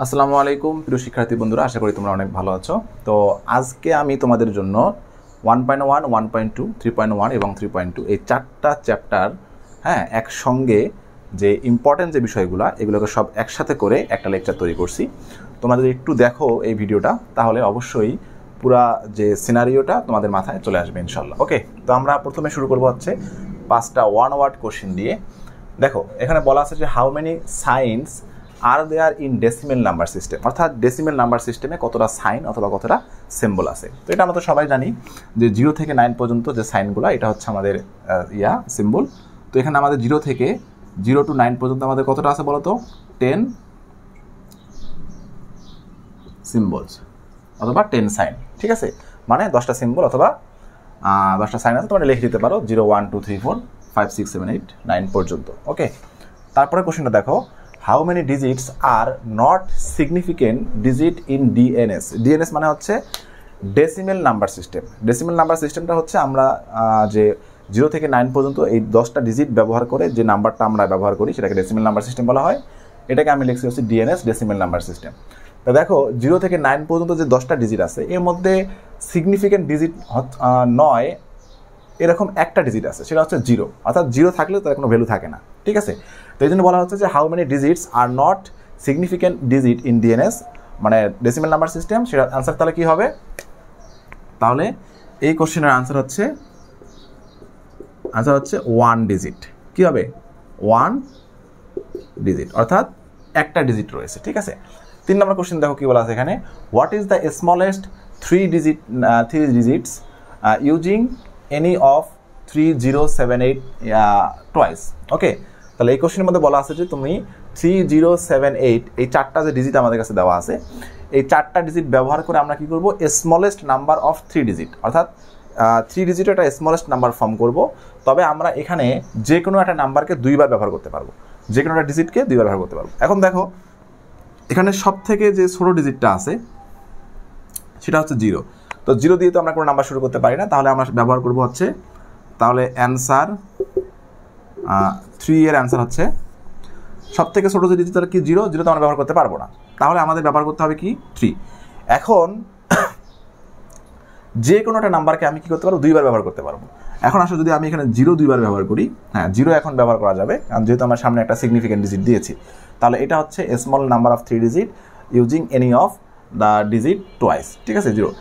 আসসালামু আলাইকুম প্রিয় শিক্ষার্থী বন্ধুরা, আশা করি তোমরা অনেক ভালো আছো। তো আজকে আমি তোমাদের জন্য 1.1, 1.2, 3.1 এবং 3.2 এই চারটা চ্যাপ্টার একসঙ্গে যে ইম্পর্টেন্ট যে বিষয়গুলো এগুলোকে সব একসাথে করে একটা লেকচার তৈরি করছি। তোমরা যদি একটু দেখো এই ভিডিওটা তাহলে অবশ্যই পুরা যে সিনারিওটা তোমাদের মাথায় চলে আসবে ইনশাল্লাহ। ওকে, তো আমরা প্রথমে শুরু করবো হচ্ছে 5টা ওয়ান ওয়ার্ড কোশ্চেন দিয়ে। দেখো এখানে বলা আছে যে how many signs are there in decimal number system, অর্থাৎ ডেসিমেল নাম্বার সিস্টেমে কতটা সাইন অথবা কতটা সিম্বল আছে। তো এটা আমরা তো সবাই জানি যে 0 থেকে 9 পর্যন্ত যে সাইনগুলো এটা হচ্ছে আমাদের সিম্বল। তো এখানে আমাদের 0 থেকে 0 to 9 পর্যন্ত আমাদের কতটা আছে বলো তো? 10 সিম্বলস অথবা 10 সাইন। ঠিক আছে, মানে 10টা সিম্বল অথবা 10টা সাইন আছে, তোমরা লিখে দিতে পারো 0, 1, 2, 3, 4, 5, 6, 7, 8, 9 পর্যন্ত। ওকে, তারপরে কোশ্চেনটা দেখো, how many digits are not significant digit in DNS. DNS মানে হচ্ছে decimal number system. Decimal number সিস্টেমটা হচ্ছে আমরা যে 0 থেকে 9 পর্যন্ত এই 10টা ডিজিট ব্যবহার করে যে নাম্বারটা আমরা ব্যবহার করি সেটাকে ডেসিমেল নাম্বার সিস্টেম বলা হয়। এটাকে আমি লিখছি হচ্ছে ডিএনএস, ডেসিমেল নাম্বার সিস্টেম। তো দেখো 0 থেকে 9 পর্যন্ত যে 10টা ডিজিট আছে এর মধ্যে সিগনিফিকেন্ট ডিজিট নয় এরকম একটা ডিজিট আছে, সেটা হচ্ছে 0, অর্থাৎ 0 থাকলে তার কোনো ভ্যালু থাকে না। ঠিক আছে, তো এই জন্য বলা হচ্ছে যে how many digits are not significant digit in DNS, মানে ডেসিমেল নাম্বার সিস্টেম। সেটা আনসার তাহলে কী হবে? তাহলে এই কোশ্চেনের আনসার হচ্ছে 1 ডিজিট। কী হবে? 1 ডিজিট, অর্থাৎ একটা ডিজিট রয়েছে। ঠিক আছে, 3 নম্বর কোশ্চেন দেখো কী বলা আছে এখানে, what is the smallest 3 digits using any of 3078 twice. Okay, তাহলে এই কোশ্চেনের মধ্যে বলা আছে যে তুমি 3078 এই 4টা যে ডিজিট আমাদের কাছে দেওয়া আছে এই 4টা ডিজিট ব্যবহার করে আমরা কি করব? স্মলেস্ট নাম্বার অফ 3 ডিজিট, অর্থাৎ 3 ডিজিট একটা স্মলেস্ট নাম্বার ফর্ম করব। তবে আমরা এখানে যে কোনো একটা নাম্বারকে 2বার ব্যবহার করতে পারবো, যে কোনো একটা ডিজিটকে 2বার ব্যবহার করতে পারবো। এখন দেখো এখানে সব থেকে যে ছোটো ডিজিটটা আছে সেটা হচ্ছে 0। তো 0 দিয়ে তো আমরা কোনো নাম্বার শুরু করতে পারি না, তাহলে আমরা ব্যবহার করব হচ্ছে, তাহলে অ্যান্সার 3 এর অ্যান্সার হচ্ছে সব থেকে ছোটো যে ডিজিট তাহলে কি 0, 0 তো আমরা ব্যবহার করতে পারবো না, তাহলে আমাদের ব্যবহার করতে হবে কি 3। এখন যে কোনো একটা নাম্বারকে আমি কী করতে পারবো? 2বার ব্যবহার করতে পারবো। এখন আসলে যদি আমি এখানে 0 2বার ব্যবহার করি, 0 এখন ব্যবহার করা যাবে কারণ যেহেতু আমার সামনে একটা সিগনিফিকেন্ট ডিজিট দিয়েছি। তাহলে এটা হচ্ছে small number of 3 digit using any of the digit twice. ঠিক আছে, 0।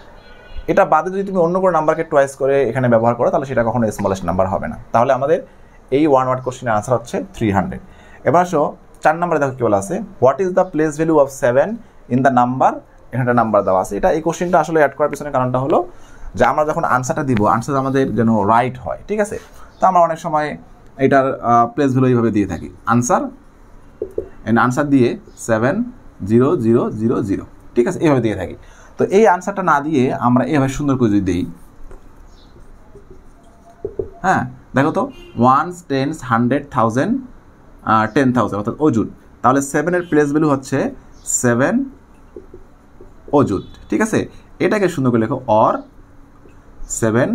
এটা বাদে যদি তুমি অন্য কোনো নাম্বারকে টোয়াইস করে এখানে ব্যবহার করো তাহলে সেটা কখনো স্মলেস্ট নাম্বার হবে না। তাহলে আমাদের এই ওয়ান ওয়ার্ড কোশ্চেনের আনসার হচ্ছে 300। এবার আসো 4 নম্বরে দেখো কী বলা আছে, what is the place value of 7 in the number. এখানে একটা নাম্বার দেওয়া আছে। এটা এই কোশ্চেনটা আসলে অ্যাড করার পিছনে কারণটা হলো যে আমরা যখন আনসারটা দিব আনসার আমাদের যেন রাইট হয়। ঠিক আছে, তো আমরা অনেক সময় এটার প্লেস ভ্যালু এইভাবে দিয়ে থাকি, আনসার দিয়ে 70000। ঠিক আছে, এইভাবে দিয়ে থাকি। তো এই আনসারটা না দিয়ে আমরা এইভাবে সুন্দর করে যদি দিই, দেখো তো 1, 10, 100, 1000, 10,000 অর্থাৎ অযুত। তাহলে 7 এর প্লেস ভ্যালু হচ্ছে 7 অযুত। ঠিক আছে, এটাকে সুন্দর করে লেখো অর 7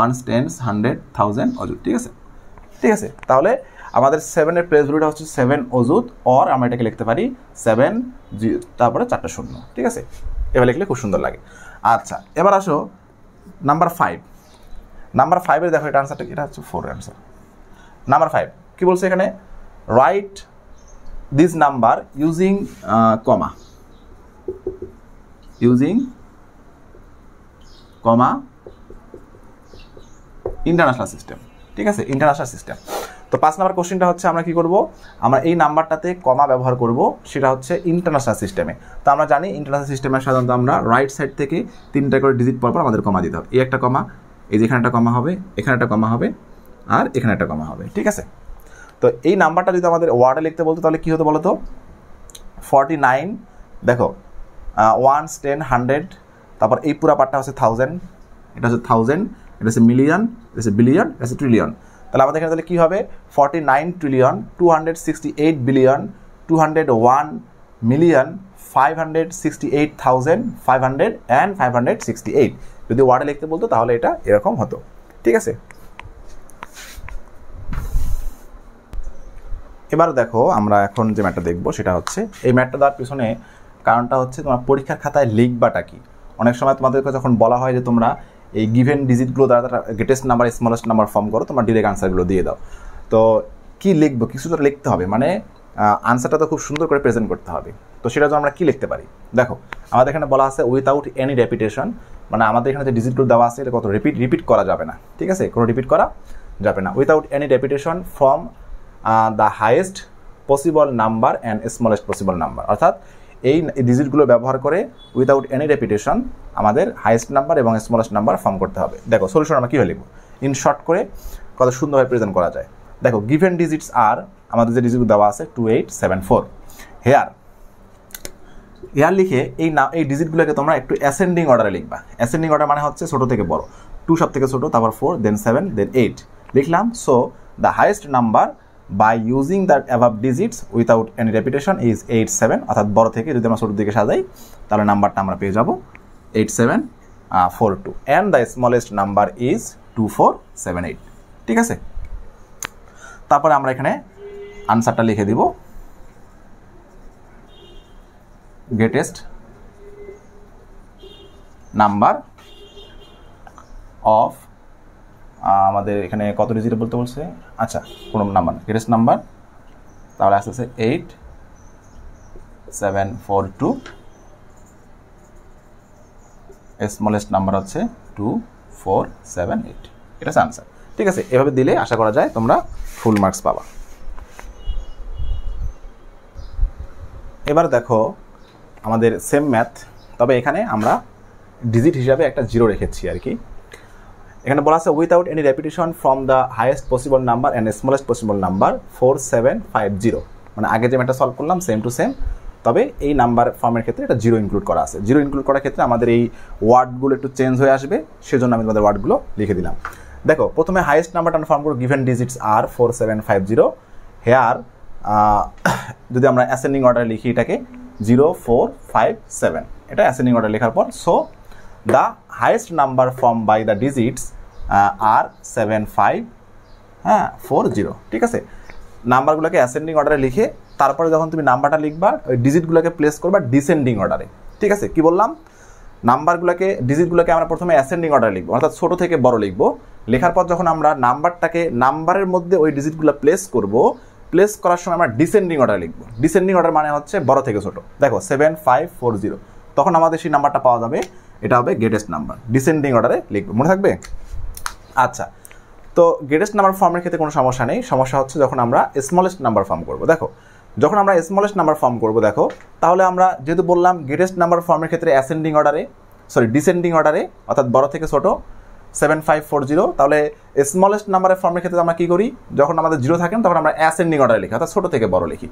1, 10, 100, 1000 অযুত। ঠিক আছে, ঠিক আছে, তাহলে আমাদের 7 এর প্লেস ভ্যালুটা হচ্ছে 7 অযুত, অর আমরা এটাকে লিখতে পারি 7 তারপরে 4টা শূন্য। ঠিক আছে, এবার লিখলে খুব সুন্দর লাগে। আচ্ছা, এবার আসো নাম্বার 5। নাম্বার 5-এর দেখো এটা আনসারটা, এটা হচ্ছে 4 অ্যান্সার। নাম্বার 5 কি বলছে এখানে, right this number using comma international system. ঠিক আছে, ইন্টারন্যাশনাল সিস্টেম। তো 5 নম্বর কোশ্চেনটা হচ্ছে আমরা কি করব, আমরা এই নাম্বারটাতে কমা ব্যবহার করব, সেটা হচ্ছে ইন্টারন্যাশনাল সিস্টেমে। তো আমরা জানি ইন্টারন্যাশনাল সিস্টেমে সাধারণত আমরা রাইট সাইড থেকে 3টা করে ডিজিট পর আমাদের কমা দিতে হবে। এই একটা কমা, এই যে এখানে একটা কমা হবে, এখানে একটা কমা হবে, আর এখানে একটা কমা হবে। ঠিক আছে, তো এই নাম্বারটা যদি আমাদের ওয়ার্ডে লিখতে বলতো তাহলে কী হতো বলো তো? 49। দেখো 1, 10, 100, তারপর এই পুরা পার্টটা হচ্ছে 1000, এটা হচ্ছে 1000, এটা হচ্ছে মিলিয়ন, এটা হচ্ছে বিলিয়ন, এটা হচ্ছে ট্রিলিয়ন। তাহলে আমাদের এখানে তাহলে কী হবে? 49,261,568,568 যদি ওয়ার্ডে লিখতে বলতো তাহলে এটা এরকম হতো। ঠিক আছে, এবার দেখো আমরা এখন যে ম্যাটটা দেখবো সেটা হচ্ছে এই ম্যাটটা দেওয়ার পিছনে কারণটা হচ্ছে তোমার পরীক্ষার খাতায় লিখবাটা কি। অনেক সময় তোমাদেরকে যখন বলা হয় যে তোমরা এই গিভেন ডিজিটগুলো দ্বারা greatest number smallest number form করো, তোমরা ডিরেক্ট আনসারগুলো দিয়ে দাও। তো কি লিখবো, কিছু তো লিখতে হবে, মানে আনসারটা তো খুব সুন্দর করে প্রেজেন্ট করতে হবে। তো সেটা জন্য আমরা কী লিখতে পারি, দেখো আমাদের এখানে বলা আছে উইথাউট এনি রেপিটেশন, মানে আমাদের এখানে যে ডিজিটগুলো দেওয়া আছে এটা কত রিপিট করা যাবে না, ঠিক আছে, কোনো রিপিট করা যাবে না। Without any repetition from the highest possible number and smallest possible number, অর্থাৎ এই ডিজিটগুলো ব্যবহার করে উইথাউট এনি রেপিটেশন আমাদের হাইয়েস্ট নাম্বার এবং স্মলেস্ট নাম্বার ফর্ম করতে হবে। দেখো সলিউশন আমরা কীভাবে লিখবো, ইন শর্ট করে কত সুন্দরভাবে প্রেজেন্ট করা যায়। দেখো গিভেন ডিজিটস আর আমাদের যে ডিজিটগুলো দেওয়া আছে 2874, হেয়ার লিখে এই ডিজিটগুলোকে তোমরা একটু অ্যাসেন্ডিং অর্ডারে লিখবা। অ্যাসেন্ডিং অর্ডার মানে হচ্ছে ছোটো থেকে বড়, 2 সব থেকে ছোটো, তারপর 4, দেন 7, দেন 8 লিখলাম। So the highest number by using the above digits without any repetition is 87, অর্থাৎ বড় থেকে যদি আমরা ছোটোর দিকে সাজাই তাহলে নাম্বারটা আমরা পেয়ে যাব 8742, and the smallest number is 2478, ঠিক আছে। তারপরে আমরা এখানে আনসারটা লিখে দিব, গ্রেটেস্ট নাম্বার অফ, আমাদের এখানে কত ডিজিট বলতে বলছে, আচ্ছা কোনো নাম্বার না, গ্রেটেস্ট নাম্বার, তাহলে আসতেছে 8742, স্মলেস্ট নাম্বার হচ্ছে 2478, এটা হচ্ছে আনসার, ঠিক আছে। এভাবে দিলে আশা করা যায় তোমরা ফুল মার্কস পাবা। এবার দেখো আমাদের সেম ম্যাথ, তবে এখানে আমরা ডিজিট হিসাবে একটা 0 রেখেছি আর কি। এখানে বলা আছে without any repetition from the highest possible number and smallest possible number 4750, মানে আগে যে ম্যাথটা সলভ করলাম সেম টু সেম, তবে এই নাম্বার ফর্মের ক্ষেত্রে এটা 0 ইনক্লুড করা আছে। 0 ইনক্লুড করার ক্ষেত্রে আমাদের এই ওয়ার্ডগুলো একটু চেঞ্জ হয়ে আসবে, সেজন্য আমি তোমাদের ওয়ার্ডগুলো লিখে দিলাম। দেখো প্রথমে হাইয়েস্ট নাম্বারটা ফর্ম করব, গিভেন ডিজিটস আর 4750, হেয়ার যদি আমরা অ্যাসেন্ডিং অর্ডার লিখি এটাকে 0457, এটা অ্যাসেন্ডিং অর্ডার লেখার পর so the highest number form by the digits are 7540, ঠিক আছে। নাম্বারগুলোকে অ্যাসেন্ডিং অর্ডারে লিখে তারপরে যখন তুমি নাম্বারটা লিখবা ওই ডিজিটগুলোকে প্লেস করবা ডিসেন্ডিং অর্ডারে, ঠিক আছে। কি বললাম, নাম্বারগুলোকে ডিজিটগুলোকে আমরা প্রথমে অ্যাসেন্ডিং অর্ডারে লিখবো, অর্থাৎ ছোটো থেকে বড় লিখবো। লেখার পর যখন আমরা নাম্বারের মধ্যে ওই ডিজিটগুলো প্লেস করব, প্লেস করার সময় আমরা ডিসেন্ডিং অর্ডার লিখবো। ডিসেন্ডিং অর্ডার মানে হচ্ছে বড় থেকে ছোট। দেখো 7540, তখন আমাদের সেই নাম্বারটা পাওয়া যাবে, এটা হবে গ্রেটেস্ট নাম্বার। ডিসেন্ডিং অর্ডারে লিখবো, মনে থাকবে। আচ্ছা, তো গ্রেটেস্ট নাম্বার ফর্মের ক্ষেত্রে কোনো সমস্যা নেই, সমস্যা হচ্ছে যখন আমরা স্মলেস্ট নাম্বার ফর্ম করব। দেখো যখন আমরা স্মলেস্ট নাম্বার ফর্ম করব, দেখো তাহলে আমরা যেহেতু বললাম গ্রেটেস্ট নাম্বার ফর্মের ক্ষেত্রে ডিসেন্ডিং অর্ডারে, অর্থাৎ বড় থেকে ছোট 7540, তাহলে স্মলেস্ট নাম্বারের ফর্মের ক্ষেত্রে আমরা কী করি, যখন আমাদের 0 থাকেন তখন আমরা অ্যাসেন্ডিং অর্ডারে লিখি, অর্থাৎ ছোটো থেকে বড় লিখি।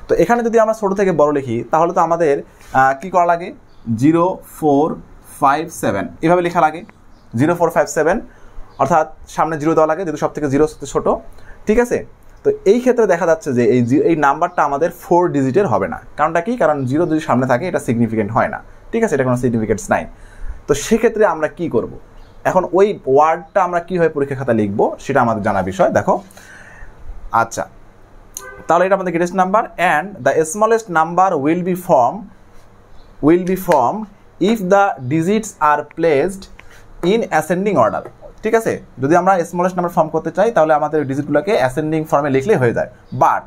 তো এখানে যদি আমরা ছোটো থেকে বড় লিখি তাহলে তো আমাদের কী করা লাগে, 0457 এভাবে লেখা লাগে, 0457, অর্থাৎ সামনে 0 দেওয়া লাগে যেহেতু সব থেকে 0 ছোটো, ঠিক আছে। তো এই ক্ষেত্রে দেখা যাচ্ছে যে এই নাম্বারটা আমাদের 4 ডিজিটের হবে না। কারণটা কি, কারণ 0 যদি সামনে থাকে এটা সিগনিফিকেন্ট হয় না, ঠিক আছে, এটা কোনো সিগনিফিকেন্স নাই। তো সেক্ষেত্রে আমরা কি করব, এখন ওই ওয়ার্ডটা আমরা কীভাবে পরীক্ষা খাতা লিখবো সেটা আমাদের জানা বিষয়। দেখো আচ্ছা, তাহলে এটা আমাদের greatest number, and the smallest number will B form if the digits R placed in ascending order, ঠিক আছে। যদি আমরা স্মলেস্ট নাম্বার ফর্ম করতে চাই তাহলে আমাদের ডিজিটগুলোকে অ্যাসেন্ডিং ফর্মে লিখলেই হয়ে যায়। But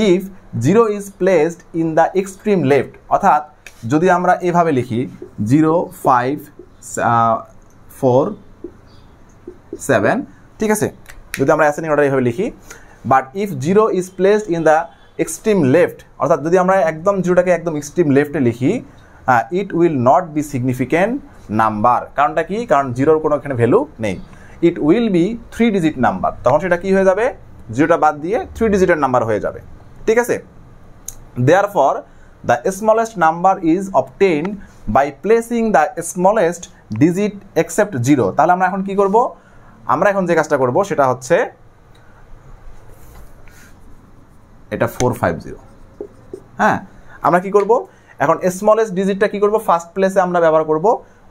if 0 is placed in the extreme left, অর্থাৎ যদি আমরা এভাবে লিখি 0547, ঠিক আছে, যদি আমরা অ্যাসেন্ডিং অর্ডার এভাবে লিখি, but if 0 is placed in the extreme left, অর্থাৎ যদি আমরা একদম 0টাকে একদম এক্সট্রিম লেফটে লিখি, it will not be significant number. কারণটা কি, কারণ 0-র কোনো এখানে ভ্যালু নেই। It will be 3 digit number, তখন সেটা কি হয়ে যাবে, 0টা বাদ দিয়ে 3 ডিজিটের নাম্বার হয়ে যাবে, ঠিক আছে। Therefore the smallest number is obtained by placing the smallest digit except 0। তাহলে আমরা এখন কি করব, আমরা এখন যে কাজটা করব সেটা হচ্ছে এটা 450, হ্যাঁ। আমরা কি করব, এখন স্মলেস্ট ডিজিটটা কি করব, ফার্স্ট প্লেসে আমরা ব্যবহার করব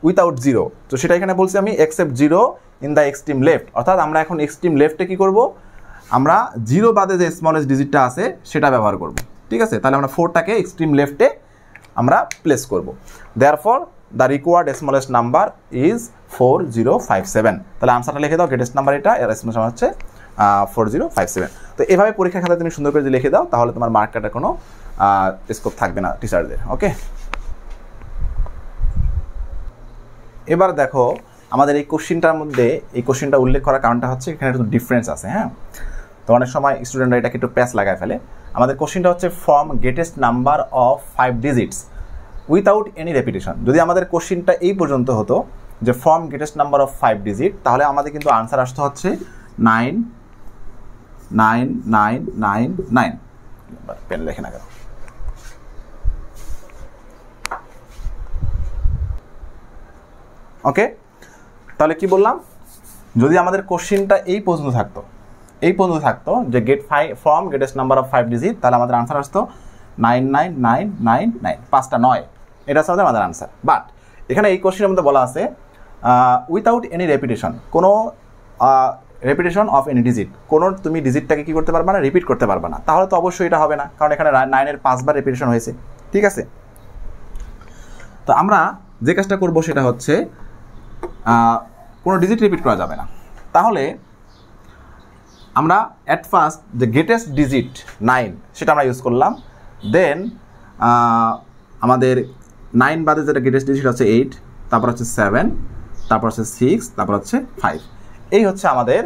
উইথাউট 0। তো সেটা এখানে বলছি আমি except 0 in the extreme left, অর্থাৎ আমরা এখন এক্সট্রিম লেফটে কি করব, আমরা 0 বাদে যে স্মলেস্ট ডিজিটটা আছে সেটা ব্যবহার করব। ঠিক আছে, তাহলে আমরা 4টাকে এক্সট্রিম লেফটে আমরা প্লেস করব। Therefore the required smallest number is 4057। তাহলে আনসারটা লিখে দাও, গ্রেটেস্ট নাম্বার এটা, এর স্মলেস্ট নাম্বার হচ্ছে 4057। তো এভাবে পরীক্ষার খাতায় তুমি সুন্দর করে যদি লিখে দাও তাহলে তোমার মার্ক কাটার কোনো স্কোপ থাকবে না টিচারদের। ওকে, এবার দেখো আমাদের এই কোশ্চিনটার মধ্যে এই কোশ্চিনটা উল্লেখ করার কারণটা হচ্ছে এখানে একটু ডিফারেন্স আছে। হ্যাঁ, তো অনেক সময় স্টুডেন্টরা এটাকে একটু প্যাচ লাগায় ফেলে। আমাদের কোশ্চিনটা হচ্ছে form greatest number of 5 digits without any repetition. যদি আমাদের কোশ্চিনটা এই পর্যন্ত হতো যে form greatest number of 5 digit, তাহলে আমাদের কিন্তু আনসার আসতে হচ্ছে 99999। পেন লেখে না কেন? ওকে, তাহলে কি বললাম, যদি আমাদের কোশ্চিনটা এই পর্যন্ত থাকতো যে get form greatest number of 5 digit, তাহলে আমাদের আনসার আসতো 99999, 5টা 9, এটা হচ্ছে আমাদের আনসার। বাট এখানে এই কোশ্চিনের মধ্যে বলা আছে উইথাউট এনি রেপিটেশন, কোনো রেপিটেশন অফ এনি ডিজিট, কোনো তুমি ডিজিটটাকে কি করতে পারবে না, রিপিট করতে পারবে না। তাহলে তো অবশ্যই এটা হবে না, কারণ এখানে 9-এর 5বার রেপিটেশন হয়েছে। ঠিক আছে, তো আমরা যে কাজটা করব সেটা হচ্ছে কোনো ডিজিট রিপিট করা যাবে না। তাহলে আমরা অ্যাট ফার্স্ট যে গ্রেটেস্ট ডিজিট 9 সেটা আমরা ইউজ করলাম। দেন আমাদের 9 বাদে যেটা গ্রেটেস্ট ডিজিট হচ্ছে 8, তারপর হচ্ছে 7, তারপর হচ্ছে 6, তারপর হচ্ছে 5। এই হচ্ছে আমাদের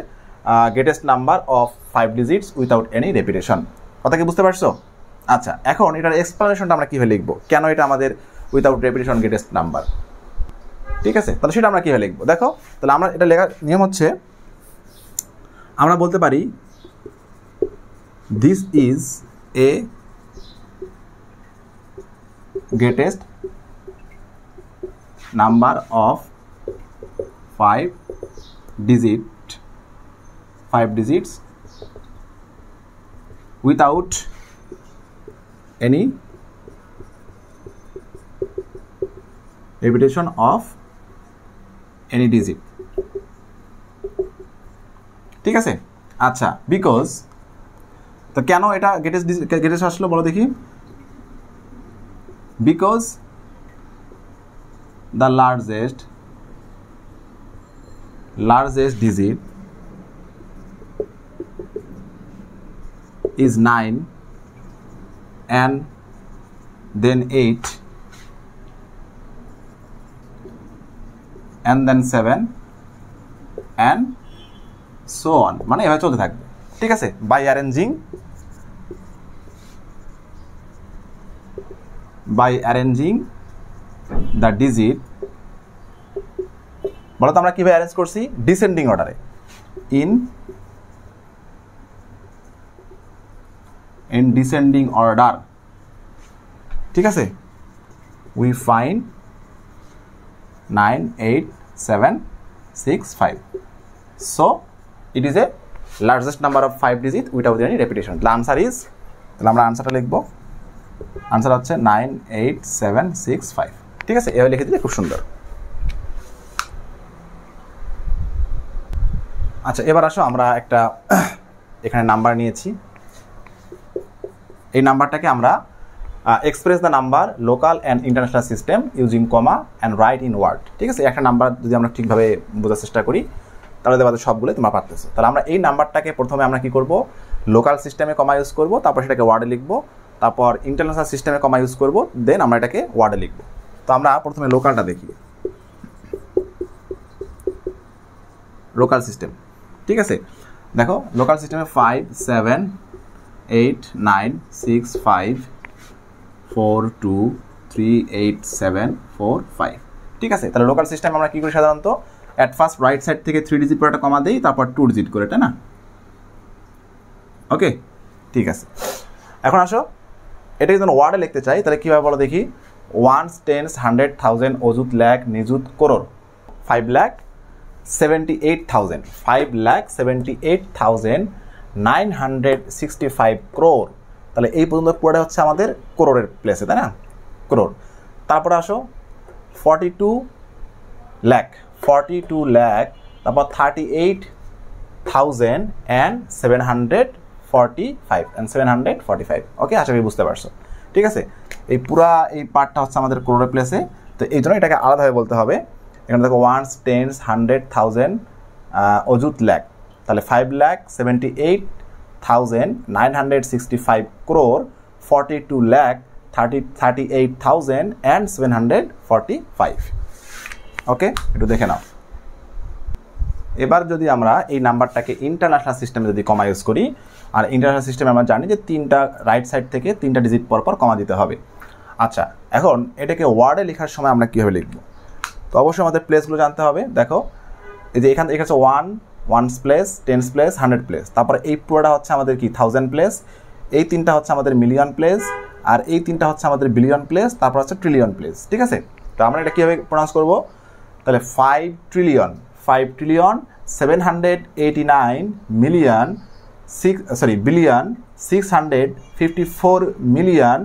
greatest number of 5 digits without any repetition. কথা কি বুঝতে পারছো? আচ্ছা, এখন এটার এক্সপ্লেনেশনটা আমরা কীভাবে লিখবো, কেন এটা আমাদের উইথাউট রেপিটেশন গ্রেটেস্ট নাম্বার। ঠিক আছে, তাহলে সেটা আমরা কীভাবে লিখবো দেখো। তাহলে আমরা এটা লেখার নিয়ম হচ্ছে, আমরা বলতে পারি this is a greatest number of 5 digits without any repetition of any digit. ঠিক আছে, আচ্ছা, বিকজ, তো কেন এটা গ্রেটেস্ট আসলো বলো দেখি? Because the largest digit is 9 and then 8 and then 7 and so on, মানে এভাবে চলতে থাকবে। ঠিক আছে, বাই অ্যারেঞ্জিং দ্য ডিজিট, বলো তো আমরা কিভাবে অ্যারেঞ্জ করছি? ডিসেন্ডিং অর্ডারে, ইন ডিসেন্ডিং অর্ডার। ঠিক আছে, we find 9, 8, 7, 6, 5. So it is a largest number of 5 digit without any repetition. The answer is, তাহলে আমরা আনসারটা লিখবো, আনসার হচ্ছে 9, 8, 7, 6, 5। ঠিক আছে, এভাবে লিখে দিলে খুব সুন্দর। আচ্ছা, এবার আসো আমরা একটা এখানে নাম্বার নিয়েছি, এই নাম্বারটাকে আমরা express the number local and international system using comma and right in word. ঠিক আছে, একটা নাম্বার যদি আমরা ঠিকভাবে বোঝার চেষ্টা করি তাহলে দেখো সবগুলো তোমরা পারতেছো। তাহলে আমরা এই নাম্বারটাকে প্রথমে আমরা কি করব, লোকাল সিস্টেমে কমা ইউজ করব, তারপর সেটাকে ওয়ার্ডে লিখবো, তারপর ইন্টারন্যাশনাল সিস্টেমে কমা ইউজ করব, দেন আমরা এটাকে ওয়ার্ডে লিখবো। তো আমরা প্রথমে লোকালটা দেখি, লোকাল সিস্টেম। ঠিক আছে, দেখো লোকাল সিস্টেমে 5, 7, 8, 9, 6, 5, 4, 2, 3, 8, 7, 4, 5। ঠিক আছে, তাহলে লোকাল সিস্টেম আমরা কি করি সাধারণত, অ্যাট ফার্স্ট রাইট সাইড থেকে 3 ডিজিট করে একটা কমা দেই, তারপর 2 ডিজিট করে, তাই না? ওকে, ঠিক আছে। এখন আসো এটাকে যদি ওয়ার্ডে লিখতে চাই তাহলে কীভাবে বলো দেখি। 1, 10, 100, 1000, অযুত, লাখ, নিযুত, করোড়। 5,78,965 crore। তাহলে এই পর্যন্ত পুরোটা হচ্ছে আমাদের করোড়ের প্লেসে, তাই না? করোড়। তারপরে আসো 42 লাখ, তারপর 38 1000 and 745 and 745 ওকে, আশা করি বুঝতে পারছো। ঠিক আছে, এই পুরা এই পার্টটা হচ্ছে আমাদের ক্রোরের প্লেসে, তো এই জন্য এটাকে আলাদাভাবে বলতে হবে। এখানে দেখো ওয়ান্স, টেন্স, 100, 1000, অযুত লাখ, তাহলে 5,78,965 crore 42,38,745 ওকে, একটু দেখে নাও। এবার যদি আমরা এই নাম্বারটাকে ইন্টারন্যাশনাল সিস্টেমে যদি কমা ইউজ করি, আর ইন্টারন্যাশনাল সিস্টেমে আমরা জানি যে 3টা রাইট সাইড থেকে 3টা ডিজিট পর পর কমা দিতে হবে। আচ্ছা, এখন এটাকে ওয়ার্ডে লেখার সময় আমরা কীভাবে লিখব? তো অবশ্যই আমাদের প্লেসগুলো জানতে হবে। দেখো এই যে এখানে হচ্ছে 1, 1's place, 10's place, 100 place, তারপরে এই পুরোটা হচ্ছে আমাদের কি 1000 প্লেস, এই 3টা হচ্ছে আমাদের মিলিয়ন প্লেস, আর এই 3টা হচ্ছে আমাদের বিলিয়ন প্লেস, তারপর হচ্ছে ট্রিলিয়ন প্লেস। ঠিক আছে, তো আমরা এটা কীভাবে প্রনাউন্স করব? তাহলে 5 ট্রিলিয়ন 789 মিলিয়ন বিলিয়ন 654 মিলিয়ন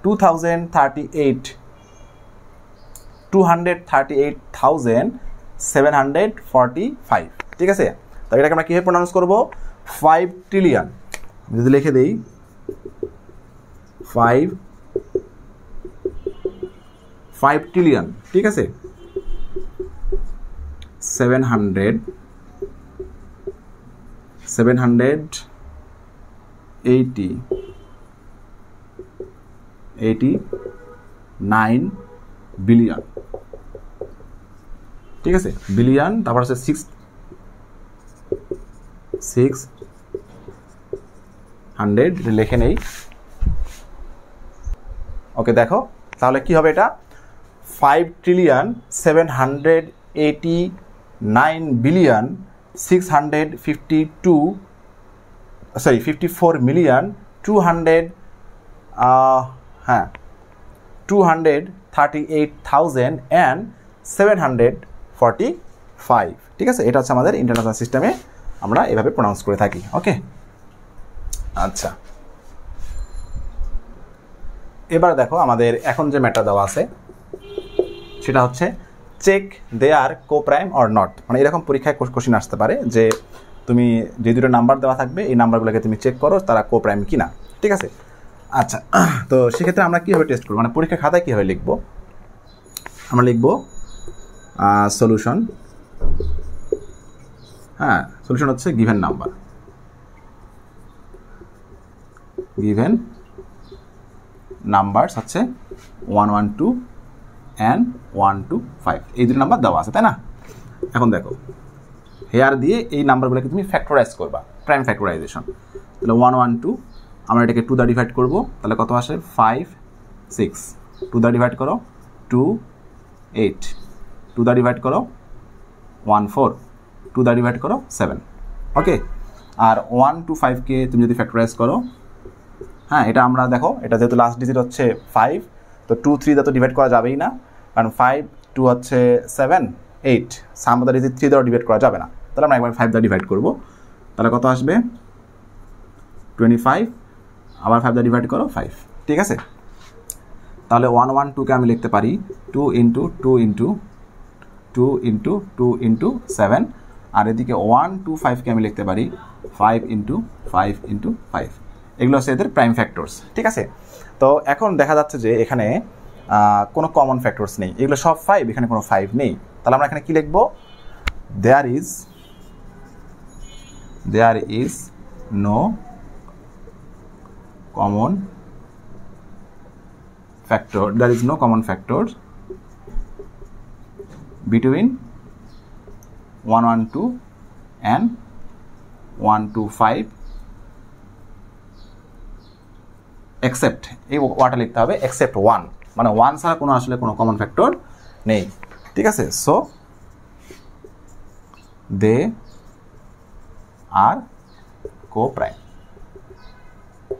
238,745। ঠিক আছে, তো এটাকে আমরা কীভাবে প্রনাউন্স করব? 5 ট্রিলিয়ন যদি লিখে দেই, 5 ট্রিলিয়ন। ঠিক আছে, 789 বিলিয়ন। ঠিক আছে, বিলিয়ন, তারপর হচ্ছে 600 লিখে নেই। ওকে, দেখো তাহলে কি হবে? এটা 5 ট্রিলিয়ন 789 বিলিয়ন 54 মিলিয়ন 238,745। ঠিক আছে, এটা হচ্ছে আমাদের ইন্টারন্যাশনাল সিস্টেমে আমরা এভাবে প্রনাউন্স করে থাকি। ওকে, আচ্ছা, এবার দেখো আমাদের এখন যে ম্যাটার দেওয়া আছে সেটা হচ্ছে check they are coprime or not. মানে এরকম পরীক্ষায় কোশ্চেন আসতে পারে যে তুমি যে দুটো নাম্বার দেওয়া থাকবে এই নাম্বারগুলোকে তুমি চেক করো তারা কো প্রাইম কিনা। ঠিক আছে, আচ্ছা, তো সেক্ষেত্রে আমরা কীভাবে টেস্ট করবো? মানে পরীক্ষা খাতায় কীভাবে লিখবো? আমরা লিখবো সলিউশন। হ্যাঁ, সলিউশন হচ্ছে গিভেন নাম্বার, গিভেন নাম্বারস হচ্ছে 112 and 125, এই দুটো নাম্বার দেওয়া আছে, তাই না? এখন দেখো হেয়ার দিয়ে এই নাম্বারগুলোকে তুমি ফ্যাক্টরাইজ করবা, প্রাইম ফ্যাক্টরাইজেশন। তাহলে 112 আমরা এটাকে 2 দ্বারা ডিভাইড করবো, তাহলে কত আসে? 5, 6, 2 দ্বারা ডিভাইড করো 2, 8, 2 দ্বারা ডিভাইড করো 1, 4, 2 দ্বারা ডিভাইড করো 7। ওকে, আর 125কে তুমি যদি ফ্যাক্টরাইজ করো, হ্যাঁ, এটা আমরা দেখো এটা যেহেতু লাস্ট ডিজিট হচ্ছে 5, তো 2, 3 দ্বারা তো ডিভাইড করা যাবেই না, কারণ 5, 2 হচ্ছে 7, 8, সাম দ্বারা ডিজিট 3 দ্বারা ডিভাইড করা যাবে না। তাহলে আমরা একবার 5 দ্বারা ডিভাইড করবো, তাহলে কত আসবে? 25, আবার 5 দ্বারা ডিভাইড করো 5। ঠিক আছে, তাহলে 112কে আমি লিখতে পারি 2 into 2 into 2 into 2 into 7, আর এদিকে 125কে আমি লিখতে পারি 5 into 5 into 5। এগুলো হচ্ছে এদের প্রাইম ফ্যাক্টরস। ঠিক আছে, তো এখন দেখা যাচ্ছে যে এখানে কোনো কমন ফ্যাক্টরস নেই, এগুলো সব 5, এখানে কোনো 5 নেই। তাহলে আমরা এখানে কি লিখবো? There is no common factor, there is no common factor between 112 and 125 except, এই ওয়াটা লিখতে হবে except 1, মানে 1 ছাড়া কোনো আসলে কোনো কমন ফ্যাক্টর নেই। ঠিক আছে, so they are co prime.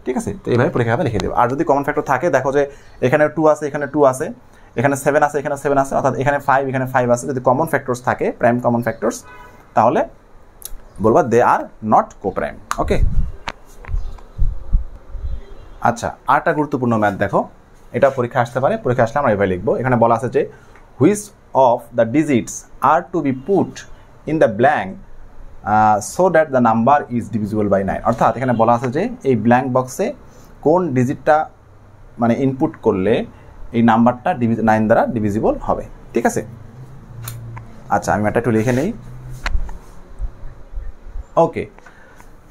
ঠিক আছে, তো এইভাবে পরীক্ষাটা লিখে দেবো। আর যদি কমন ফ্যাক্টর থাকে, দেখো যে এখানে 2 আছে, এখানে 2 আছে, এখানে 7 আছে, এখানে 7 আছে, অর্থাৎ এখানে 5, এখানে 5 আছে, যদি কমন ফ্যাক্টরস থাকে, প্রাইম কমন ফ্যাক্টরস, তাহলে বলবা দে আর নট কো প্রাইম। ওকে, আচ্ছা, আরেকটা গুরুত্বপূর্ণ ম্যাথ দেখো, এটা পরীক্ষা আসতে পারে, পরীক্ষা আসলে আমরা এভাবে লিখবো। এখানে বলা আছে যে which of the digits are to be put in the blank so that the number is divisible by 9। অর্থাৎ এখানে বলা আছে যে এই ব্ল্যাঙ্ক বক্সে কোন ডিজিটটা মানে ইনপুট করলে এই নাম্বারটা 9 দ্বারা ডিভিজিবল হবে। ঠিক আছে, আচ্ছা আমি এটা একটু লিখে নেই। ওকে,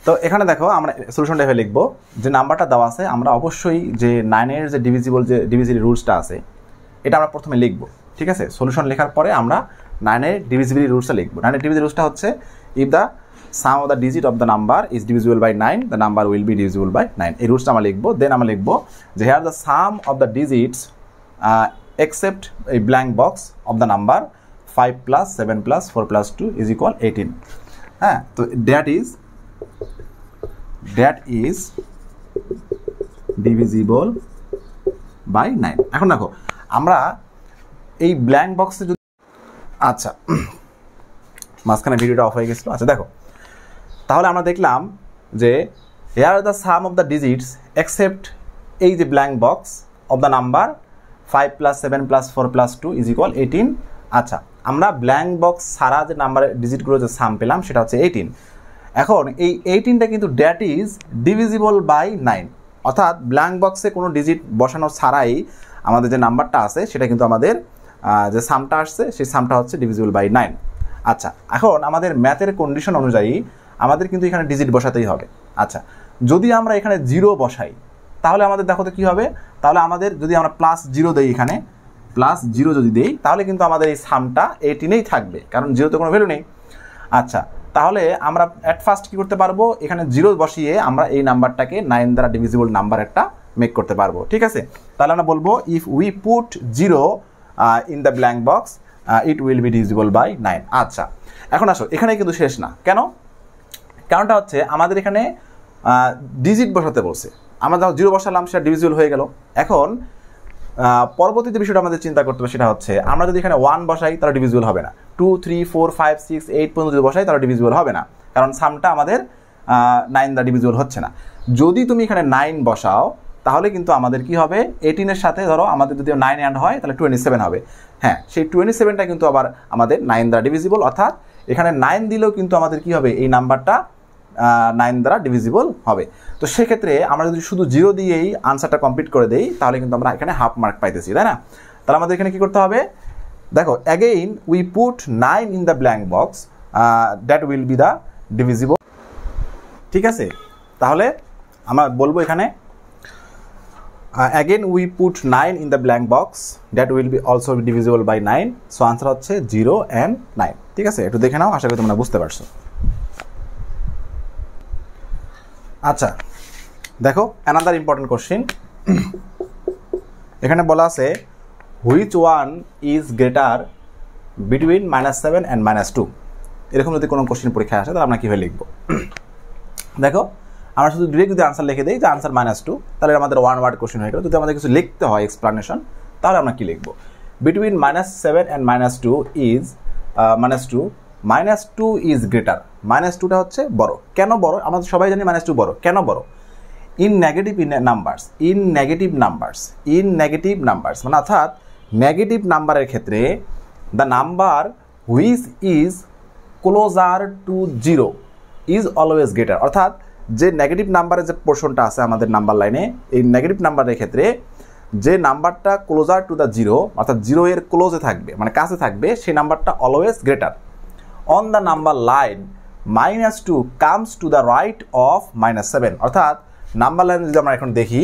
তো এখানে দেখো আমরা সলিউশনটা এভাবে লিখবো যে নাম্বারটা দেওয়া আছে, আমরা অবশ্যই যে 9-এর যে ডিভিজিবল রুলসটা আছে এটা আমরা প্রথমে লিখব। ঠিক আছে, সলিউশন লেখার পরে আমরা 9-এর ডিভিজিবিলিটি রুলসটা লিখবো। 9-এর ডিভিজিবিলিটি রুলসটা হচ্ছে if the sum of the digit of the number is divisible by 9 the number will be divisible by 9। এই রুলসটা আমরা লিখবো। দেন আমরা লিখবো যে here the sum of the digits except a blank box of the number 5 plus 7 plus 4 plus 2 is equal 18। হ্যাঁ, তো that is divisible by 9। এখন দেখো আমরা এই ব্ল্যাঙ্ক বক্সে যদি, আচ্ছা মাঝখানে ভিডিওটা অফ হয়ে গেছিল। আচ্ছা দেখো, তাহলে আমরা দেখলাম যে here the sum of the digits except এই যে blank box of the number 5 plus 7 plus 4 plus 2 is equal 18। আচ্ছা, আমরা ব্ল্যাঙ্ক বক্স ছাড়া যে নাম্বারের ডিজিটগুলো যে সাম পেলাম সেটা হচ্ছে 18। এখন এই 18টা কিন্তু দ্যাট ইজ ডিভিজিবল বাই 9, অর্থাৎ ব্ল্যাঙ্ক বক্সে কোনো ডিজিট বসানো ছাড়াই আমাদের যে নাম্বারটা আছে সেটা কিন্তু আমাদের যে সামটা আসছে সেই সামটা হচ্ছে ডিভিজিবল বাই 9। আচ্ছা, এখন আমাদের ম্যাথের কন্ডিশন অনুযায়ী আমাদের কিন্তু এখানে ডিজিট বসাতেই হবে। আচ্ছা, যদি আমরা এখানে 0 বসাই তাহলে আমাদের দেখো তো কী হবে, তাহলে আমাদের যদি আমরা +0 দেই, এখানে +0 যদি দেই তাহলে কিন্তু আমাদের এই সামটা 18-এই থাকবে, কারণ 0 তো কোনো ভ্যালু নেই। আচ্ছা, তাহলে আমরা অ্যাট ফার্স্ট কী করতে পারবো, এখানে 0 বসিয়ে আমরা এই নাম্বারটাকে 9 দ্বারা ডিভিজিবল নাম্বার একটা মেক করতে পারবো। ঠিক আছে, তাহলে আমরা বলবো if we put 0 in the blank box it will be divisible by 9। আচ্ছা, এখন আসো, এখানে কিন্তু শেষ না। কেন? কারণটা হচ্ছে আমাদের এখানে ডিজিট বসাতে বলছে, আমরা যখন 0 বসালাম সেটা ডিভিজিবল হয়ে গেল। এখন পরবর্তী যে বিষয়টা আমাদের চিন্তা করতে হবে সেটা হচ্ছে আমরা যদি এখানে 1 বসাই তাহলে ডিভিজিবল হবে না, 2 3 4 5 6 8 পর্যন্ত যদি বসাই তাহলে ডিভিজিবল হবে না, কারণ সামটা আমাদের 9 দ্বারা ডিভিজিবল হচ্ছে না। যদি তুমি এখানে 9 বসাও তাহলে কিন্তু আমাদের কি হবে, 18-এর সাথে ধরো আমাদের যদি 9 অ্যাড হয় তাহলে 27 হবে। হ্যাঁ, সেই 27টা কিন্তু আবার আমাদের 9 দ্বারা ডিভিজিবল, অর্থাৎ এখানে 9 দিলেও কিন্তু আমাদের কি হবে, এই নাম্বারটা 9 দ্বারা ডিভিজিবল হবে। তো সেক্ষেত্রে আমরা যদি শুধু 0 দিয়েই আনসারটা কমপ্লিট করে দেই তাহলে কিন্তু আমরা এখানে হাফ মার্ক পাইতেছি, তাই না? তাহলে আমাদের এখানে কি করতে হবে, দেখো again we put 9 in the blank box that will be the divisible. ঠিক আছে, তাহলে আমরা বলবো এখানে again we put 9 in the blank box that will be also divisible by 9। So answer হচ্ছে 0 and 9। ঠিক আছে, একটু দেখে নাও, আশা করি তোমরা বুঝতে পারছো। আচ্ছা দেখো, অ্যানাদার ইম্পর্টেন্ট কোশ্চিন এখানে বলা আছে which one is greater between -7 and -2। এরকম যদি কোনো কোশ্চিন পরীক্ষায় আসে তাহলে আমরা কীভাবে লিখবো? দেখো, আমরা শুধু ডিরেক্ট যদি আনসার লিখে দিই যে আনসার -2, তাহলে আমাদের 1 ওয়ার্ড কোশ্চিন হয়ে গেল। যদি আমাদের কিছু লিখতে হয় এক্সপ্লানেশন, তাহলে আমরা কী লিখবো? Between -7 and -2 is -2 is greater. -2টা হচ্ছে বড়। কেন বড়? আমাদের সবাই জানি -2 বড়। কেন বড়? ইন নেগেটিভ নাম্বারস মানে অর্থাৎ নেগেটিভ নাম্বারের ক্ষেত্রে the number which is closer to 0 is always greater. অর্থাৎ যে নেগেটিভ নাম্বারের যে পোর্শনটা আছে আমাদের নাম্বার লাইনে, এই নেগেটিভ নাম্বারের ক্ষেত্রে যে নাম্বারটা ক্লোজার টু দ্য 0 অর্থাৎ 0 এর ক্লোজে থাকবে মানে কাছে থাকবে, সেই নাম্বারটা always greater. On the number line -2 comes to the right of -7। অর্থাৎ নাম্বার লাইন যদি আমরা এখন দেখি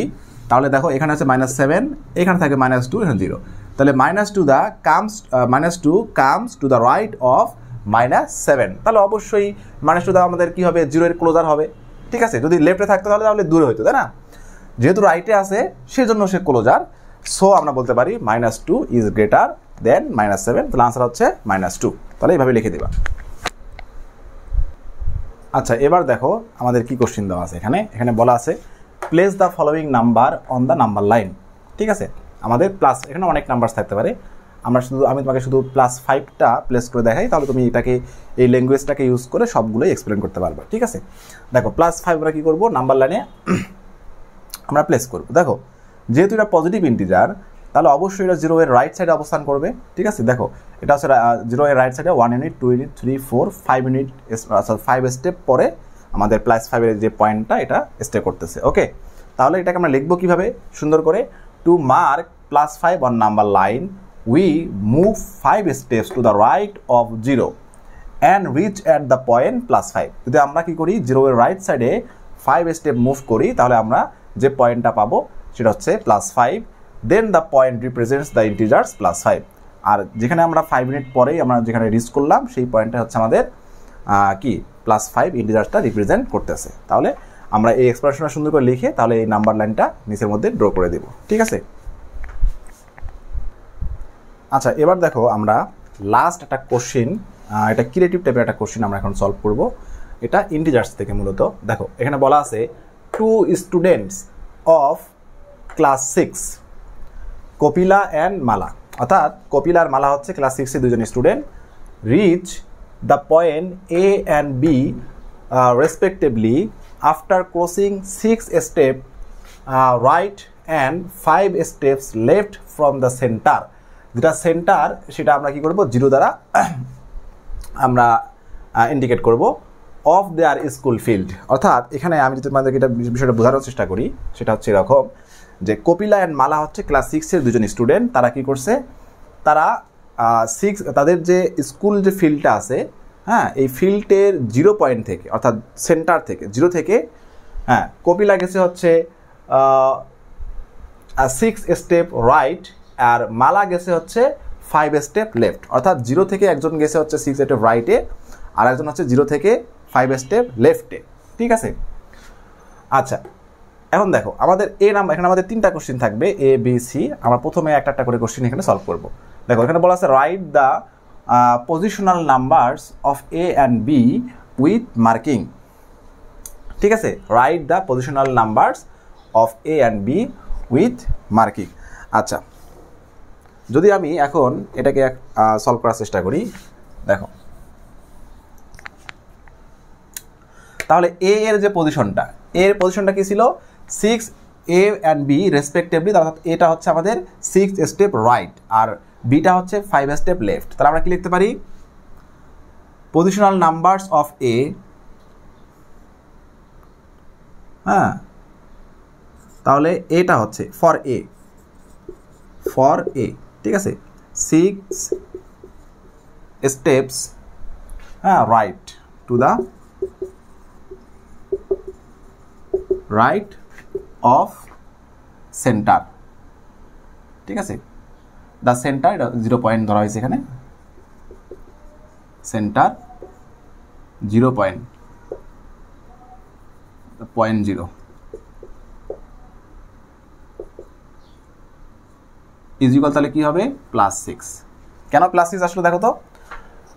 তাহলে দেখো এখানে আছে -7, এখানে থাকে -2, এখানে 0, তাহলে -2 comes to the right of -7। তাহলে অবশ্যই -2 আমাদের কি হবে, 0 এর ক্লোজার হবে। ঠিক আছে, যদি লেফটে থাকতো তাহলে দূরে হইতো, তাই না? যেহেতু রাইটে আছে সেজন্য সে ক্লোজার। সো আমরা বলতে পারি -2 ইজ গ্রেটার দেন -7। তাহলে আনসার হচ্ছে -2। তাহলে এইভাবে লিখে দিবা। আচ্ছা, এবার দেখো আমাদের কি কোশ্চিন দেওয়া আছে এখানে বলা আছে place the following number on the number line. ঠিক আছে, আমাদের প্লাস, এখানে অনেক নাম্বার থাকতে পারে, আমি তোমাকে শুধু +5টা প্লেস করে দেখাই, তাহলে তুমি এটাকে এই ল্যাঙ্গুয়েজটাকে ইউজ করে সবগুলোই এক্সপ্লেন করতে পারবে। ঠিক আছে, দেখো +5 আমরা কী করবো, নাম্বার লাইনে আমরা প্লেস করব। দেখো যেহেতু এটা পজিটিভ ইন্টিজার তাহলে অবশ্যই এটা 0 এর রাইট সাইডে অবস্থান করবে। ঠিক আছে, দেখো এটা হচ্ছে 0 এর রাইট সাইডে 1 ইউনিট 2 ইউনিট 3 4 5 ইউনিট 5 স্টেপ পরে আমাদের +5 এর যে পয়েন্টটা এটা স্টে করতেছে। ওকে, তাহলে এটাকে আমরা লিখবো কিভাবে সুন্দর করে, to mark +5 on number line we move 5 steps to the right of 0 and reach at the point +5। যদি আমরা কি করি 0 এর রাইট সাইডে 5 স্টেপ মুভ করি তাহলে আমরা যে পয়েন্টটা পাবো সেটা হচ্ছে +5, then the point represents the integers +5। আর যেখানে আমরা 5 মিনিট পরেই আমরা যেখানে রিচ করলাম সেই পয়েন্টটা হচ্ছে আমাদের কি +5 ইন্টিজার্সটা রিপ্রেজেন্ট করতেছে। তাহলে আমরা এই এক্সপ্রেশনটা সুন্দর করে লিখে তাহলে এই নাম্বার লাইনটা নিচের মধ্যে ড্র করে দেব। ঠিক আছে, আচ্ছা এবার দেখো আমরা লাস্ট একটা কোশ্চিন, এটা ক্রিয়েটিভ টাইপের একটা কোশ্চিন আমরা এখন সলভ করব। এটা ইন্টিজার্স থেকে মূলত। দেখো এখানে বলা আছে 2 students of class 6 Kapila and Mala, অর্থাৎ কপিলা আর মালা হচ্ছে ক্লাস 6 এর দুজন student, reach the point A and B respectively after crossing 6 step right and 5 steps left from the center. যেটা সেন্টার সেটা আমরা কি করব 0 দ্বারা আমরা ইন্ডিকেট করব অফ দেয়ার স্কুল ফিল্ড। অর্থাৎ এখানে আমি যদি তোমাদেরকে এটা বিষয়টা বোঝানোর চেষ্টা করি সেটা হচ্ছে এরকম যে কপিলা অ্যান্ড মালা হচ্ছে ক্লাস 6 এর দুজন স্টুডেন্ট। তারা কি করছে, তারা তাদের যে স্কুল যে ফিল্ডটা আছে, হ্যাঁ এই ফিল্ডের 0 পয়েন্ট থেকে অর্থাৎ সেন্টার থেকে 0 থেকে, হ্যাঁ কপিলা গেছে হচ্ছে 6 স্টেপ রাইট আর মালা গেছে হচ্ছে 5 স্টেপ লেফট। অর্থাৎ 0 থেকে একজন গেছে হচ্ছে 6 স্টেপ রাইটে আর একজন হচ্ছে 0 থেকে 5 স্টেপ লেফটে। ঠিক আছে, আচ্ছা এখন দেখো আমাদের এখানে আমাদের 3টা কোশ্চেন থাকবে A B C। আমরা প্রথমে একটা করে কোশ্চেন এখানে সলভ করব। দেখো এখানে বলা আছে write the positional numbers of A and B with marking. ঠিক আছে, write the positional numbers of A and B with marking. আচ্ছা যদি আমি এখন এটাকে সলভ করার চেষ্টা করি, দেখো তাহলে A এর যে পজিশনটা, এর পজিশনটা কি ছিল 6 A অ্যান্ড B রেসপেক্টিভলি, অর্থাৎ এটা হচ্ছে আমাদের 6 স্টেপ রাইট আর বিটা হচ্ছে 5 স্টেপ লেফট। তাহলে আমরা কি লিখতে পারি, পজিশনাল নাম্বারস অফ A, হ্যাঁ তাহলে এটা হচ্ছে ফর A, ঠিক আছে 6 স্টেপস, হ্যাঁ right two the right of centre. ঠিক আছে, দ্য সেন্টার 0 পয়েন্ট ধরা হয়েছে এখানে, সেন্টার 0 পয়েন্ট 0 ইজিক্যাল, তাহলে কি হবে +6। কেন +6 আসলে দেখো তো,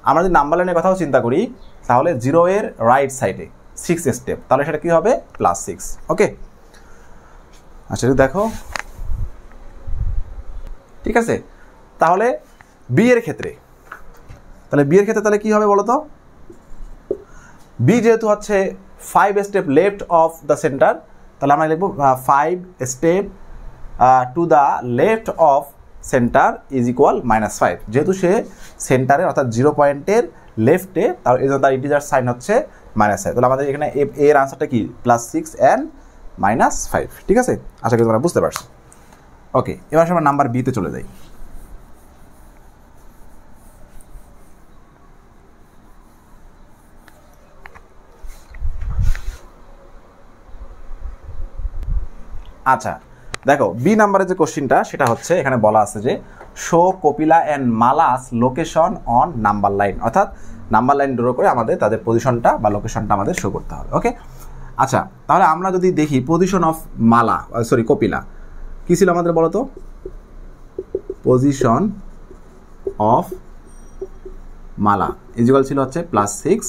আমরা যদি নাম্বার লাইনের কথাও চিন্তা করি তাহলে 0 এর রাইট সাইডে 6 স্টেপ, তাহলে সেটা কি হবে +6। ওকে, আচ্ছা দেখো ঠিক আছে। তাহলে বি এর ক্ষেত্রে তাহলে কি হবে বলো তো, বি যেহেতু হচ্ছে 5 step left of the centre, তাহলে আমরা লিখব 5 step to the left of centre is equal -5। যেহেতু সে সেন্টারে অর্থাৎ 0 পয়েন্টের লেফটে, তার এই জন্য তার ইন্টিজার সাইন হচ্ছে -5। তাহলে আমাদের এখানে এর আনসারটা কি +6 অ্যান্ড -5। ঠিক আছে, আশা করি তোমরা বুঝতে পারছো। ওকে, এবার আমরা নাম্বার বিতে চলে যাই। আচ্ছা দেখো বি নাম্বারের যে কোশ্চিনটা সেটা হচ্ছে এখানে বলা আছে যে show Kapila and Mala's location on number line, অর্থাৎ নাম্বার লাইন ড্র করে আমাদের তাদের পজিশনটা বা লোকেশনটা আমাদের শো করতে হবে। ওকে, আচ্ছা তাহলে আমরা যদি দেখি পজিশন অফ মালা কপিলা কি ছিল আমাদের বলো তো, পজিশন অফ মালা ইজিক্যাল ছিল হচ্ছে +6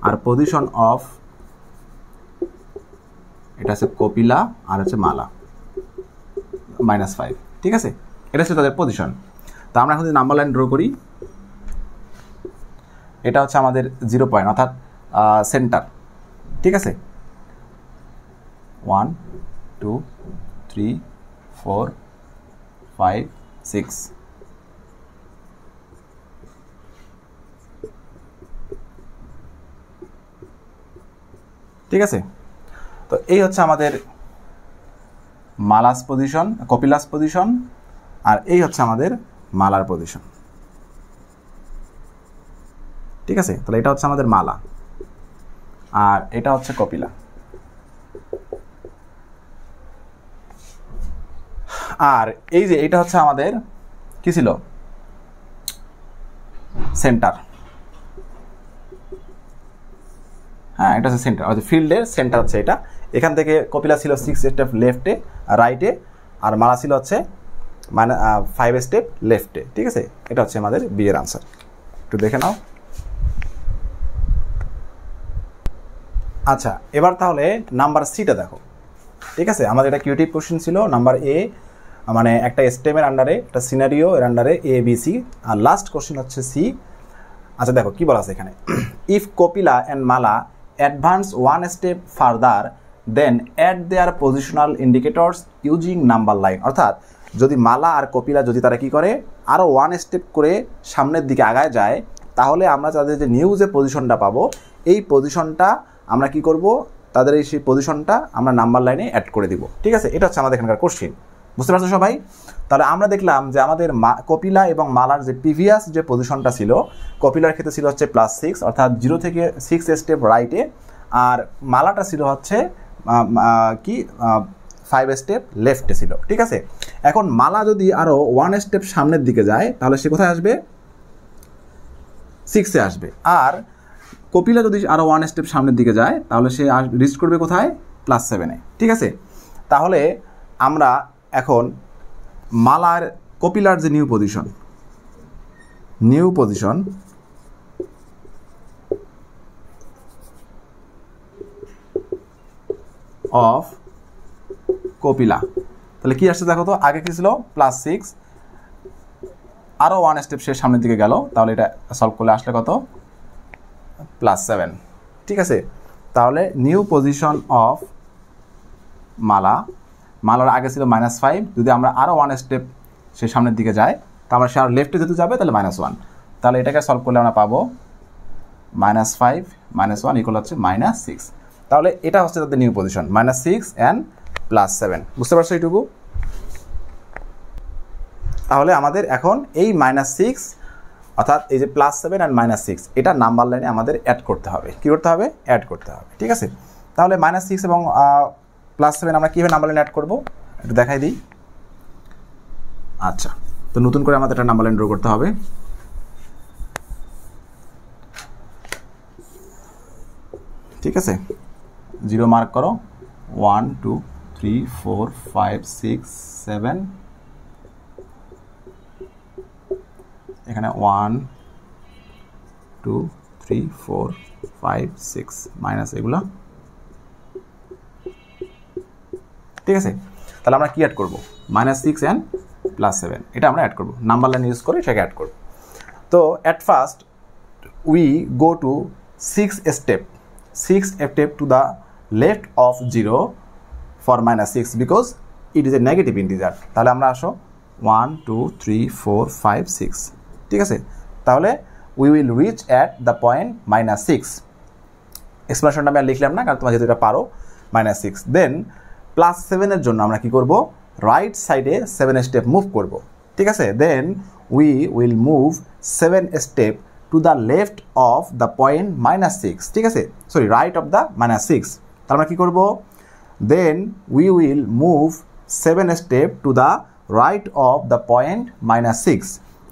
আর পজিশন অফ এটা হচ্ছে কপিলা আর হচ্ছে মালা -5। ঠিক আছে, এটা হচ্ছে তাদের পজিশন। তো আমরা এখন যদি নাম্বার লাইন ড্র করি, এটা হচ্ছে আমাদের 0 পয়েন্ট অর্থাৎ সেন্টার। ঠিক আছে, 1 2 3 4 5 6 ঠিক আছে। তো এই হচ্ছে আমাদের মালাস পজিশন, কপিলাস পজিশন, আর এই হচ্ছে আমাদের মালার পজিশন। ঠিক আছে, তাহলে এটা হচ্ছে আমাদের মালা আর এটা হচ্ছে কপিলা। আর এই যে এটা হচ্ছে আমাদের কি ছিল, সেন্টার। হ্যাঁ, এটা হচ্ছে সেন্টার, ফিল্ডের সেন্টার হচ্ছে এটা। এখান থেকে কপিলা ছিল 6 স্টেপ লেফটে রাইটে, আর মালা ছিল হচ্ছে 5 স্টেপ লেফটে। ঠিক আছে, এটা হচ্ছে আমাদের বি এর আনসার। একটু দেখে নাও। আচ্ছা, এবার তাহলে নাম্বার সিটা দেখো। ঠিক আছে, আমাদের এটা কিউটিভ কোশ্চেন ছিল। নাম্বার এ মানে একটা স্টেমের আন্ডারে, একটা সিনারিও এর আন্ডারে এ বি সি, আর লাস্ট কোশ্চেন হচ্ছে সি। আচ্ছা দেখো কি বলা আছে এখানে, if Kapila and Mala advance 1 step further then add their positional indicators using number line. অর্থাৎ যদি মালা আর কপিলা যদি তারা কি করে আরও 1 স্টেপ করে সামনের দিকে আগায় যায়, তাহলে আমরা তাদের যে নিউ যে পজিশনটা পাবো, এই পজিশনটা আমরা কি করব, তাদের এই সেই পজিশনটা আমরা নাম্বার লাইনে অ্যাড করে দিব। ঠিক আছে, এটা হচ্ছে আমাদের এখানকার কোশ্চেন। বুঝতে পারছো সবাই? তাহলে আমরা দেখলাম যে আমাদের কপিলা এবং মালার যে প্রিভিয়াস যে পজিশনটা ছিল, কপিলার ক্ষেত্রে ছিল হচ্ছে +6, অর্থাৎ 0 থেকে 6 স্টেপ রাইটে, আর মালাটা ছিল হচ্ছে কি 5 স্টেপ লেফটে ছিল। ঠিক আছে, এখন মালা যদি আরও 1 স্টেপ সামনের দিকে যায়, তাহলে সে কোথায় আসবে, 6-এ আসবে। আর কপিলা যদি আরও 1 স্টেপ সামনের দিকে যায়, তাহলে সে রিচ করবে কোথায়, +7-এ। ঠিক আছে, তাহলে আমরা এখন মালার কপিলার যে নিউ পজিশন অফ কপিলা, তাহলে কি আসছে দেখো তো, আগে কি ছিল +6, আরও 1 স্টেপ সে সামনের দিকে গেল, তাহলে এটা সলভ করলে আসলে কত, +7। ঠিক আছে, তাহলে নিউ পজিশন অফ মালার আগে ছিল -5, যদি আমরা আরও 1 স্টেপ সে সামনের দিকে যায়, তা আমরা সে আর লেফটে যেতে যাবে, তাহলে -1। তাহলে এটাকে সলভ করলে আমরা পাবো -5 - 1 ইকুয়াল হচ্ছে -6। তাহলে এটা হচ্ছে তাদের নিউ পজিশন, -6 and +7। বুঝতে পারছো এইটুকু? তাহলে আমাদের এখন এই -6 অর্থাৎ এই যে +7 and -6 এটা নাম্বার লাইনে আমাদের অ্যাড করতে হবে। কী করতে হবে? অ্যাড করতে হবে। ঠিক আছে, তাহলে -6 এবং +7 আমরা কীভাবে নাম্বার লাইনে অ্যাড করবো একটু দেখাই দিই। আচ্ছা, তো নতুন করে আমাদের একটা নাম্বার লাইন ড্র করতে হবে। ঠিক আছে, 0 মার্ক করো, 1 2 3 4 5 6 7, এখানে 1 2 3 4 5 6 মাইনাস এগুলা। ঠিক আছে, তাহলে আমরা কি অ্যাড করবো, -6 and +7 এটা আমরা অ্যাড করবো, নাম্বার লাইন ইউজ করে সেটাকে অ্যাড করবো। তো at first we go to 6 step to the left of 0 for -6 because it is a negative integer। তাহলে আমরা আসো 1 2 3 4 5 6। ঠিক আছে, তাহলে we will reach at the point -6। এক্সপ্লেনেশনটা আমি আর লিখলাম না, কারণ তোমরা যেহেতু এটা পারো, -6। দেন +7 এর জন্য আমরা কি করব, রাইট সাইডে 7 স্টেপ মুভ করব। ঠিক আছে, দেন we will move 7 step to the left of the point -6। ঠিক আছে, সরি, রাইট অফ দ্য -6। তাহলে আমরা কি করব, দেন we will move 7 step to the right of the point -6।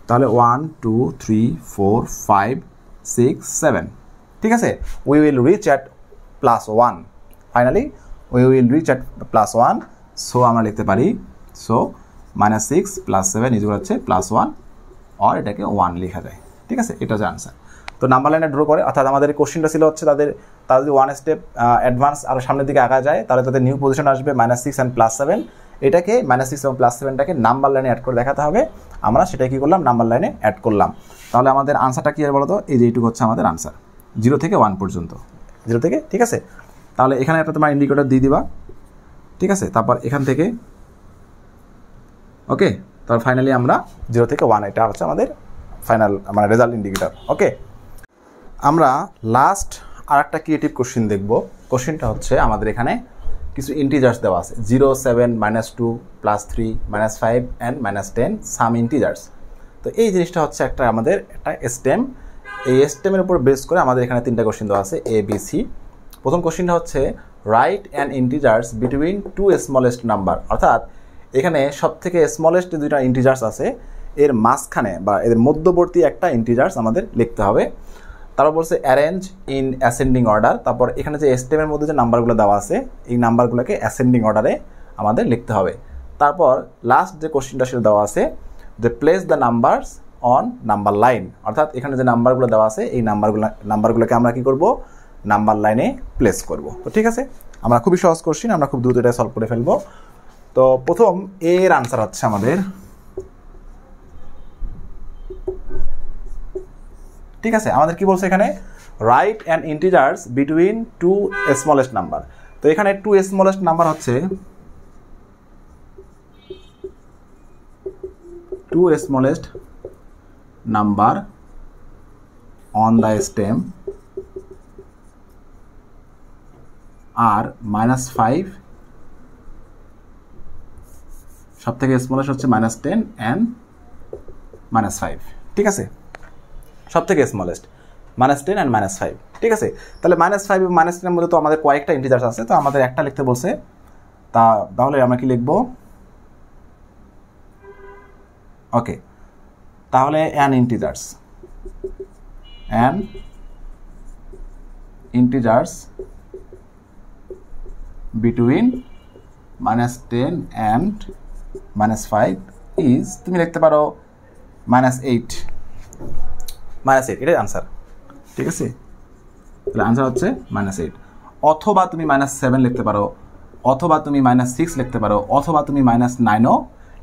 তাহলে 1 2 3 4 5 6 7। ঠিক আছে, we will reach at +1। Finally we will reach at +1। So আমরা লিখতে পারি, সো -6 +7 ইকুয়াল হচ্ছে +1, আর এটাকে 1 লেখা যায়। ঠিক আছে, এটা হচ্ছে আনসার। তো নাম্বার লাইনে ড্র করে, অর্থাৎ আমাদের কোশ্চেনটা ছিল হচ্ছে তারা যদি 1 স্টেপ অ্যাডভান্স আরও সামনের দিকে আগা যায়, তাহলে তাদের নিউ পজিশন আসবে -6 and +7। এটাকে -6 এবং +7টাকে নাম্বার লাইনে অ্যাড করে দেখাতে হবে। আমরা সেটা কি করলাম, নাম্বার লাইনে অ্যাড করলাম। তাহলে আমাদের আনসারটা কী আর বলো তো, এই যে এইটুকু হচ্ছে আমাদের আনসার, 0 থেকে 1 পর্যন্ত, 0 থেকে। ঠিক আছে, তাহলে এখানে একটা তোমার ইন্ডিকেটর দিয়ে দিবা। ঠিক আছে, তারপর এখান থেকে ওকে, তারপর ফাইনালি আমরা 0 থেকে 1, এটা হচ্ছে আমাদের ফাইনাল মানে রেজাল্ট ইন্ডিকেটর। ওকে, আমরা লাস্ট আর একটা ক্রিয়েটিভ কোশ্চেন দেখব। কোশ্চেনটা হচ্ছে আমাদের এখানে কিছু ইন্টিজার্স দেওয়া আছে 0, 7, -2, +3, -5 অ্যান্ড -10 সাম ইন্টিজার্স। তো এই জিনিসটা হচ্ছে একটা আমাদের একটা স্টেম। এই স্টেমের উপর বেস করে আমাদের এখানে 3টা কোশ্চেন দেওয়া আছে A, B, C। প্রথম কোশ্চেনটা হচ্ছে right and integers between 2 smallest number, অর্থাৎ এখানে সব থেকে স্মলেস্ট যে 2টা ইন্টিজার্স আছে এর মাঝখানে বা এদের মধ্যবর্তী একটা ইন্টিজার্স আমাদের লিখতে হবে। তারপর বলছে অ্যারেঞ্জ ইন অ্যাসেন্ডিং অর্ডার। তারপর এখানে যে স্টেমের মধ্যে যে নাম্বারগুলো দেওয়া আছে এই নাম্বারগুলোকে অ্যাসেন্ডিং অর্ডারে আমাদের লিখতে হবে। তারপর লাস্ট যে কোশ্চেনটা সেটা দেওয়া আছে যে place the numbers on number line, অর্থাৎ এখানে যে নাম্বারগুলো দেওয়া আছে এই নাম্বারগুলোকে আমরা কি করব, নাম্বার লাইনে প্লেস করব। তো ঠিক আছে, আমরা খুবই সহজ কোশ্চেন, আমরা খুব দ্রুত এটা সলভ করে ফেলবো। তো প্রথম এর আনসার হচ্ছে আমাদের, ঠিক আছে, আমাদের কি বলছে এখানে right and integers between 2 smallest number. তো এখানে 2 স্মলেস্ট নাম্বার হচ্ছে 2 smallest number on the stem are -5, সব থেকে স্মলেস্ট হচ্ছে -10 and -5। ঠিক আছে, সব থেকে স্মলেস্ট -10 and -5। ঠিক আছে, তাহলে -5 এবং -10 এর মধ্যে তো আমাদের কয়েকটা ইন্টিজার্স আছে, তো আমাদের একটা লিখতে বলছে, তাহলে আমরা কি লিখবো, ওকে, তাহলে an integers between -10 and -5 is, তুমি লিখতে পারো -8, এটাই আনসার। ঠিক আছে, তাহলে আনসার হচ্ছে -8। অথবা তুমি -7 লিখতে পারো, অথবা তুমি -6 লিখতে পারো, অথবা তুমি -9ও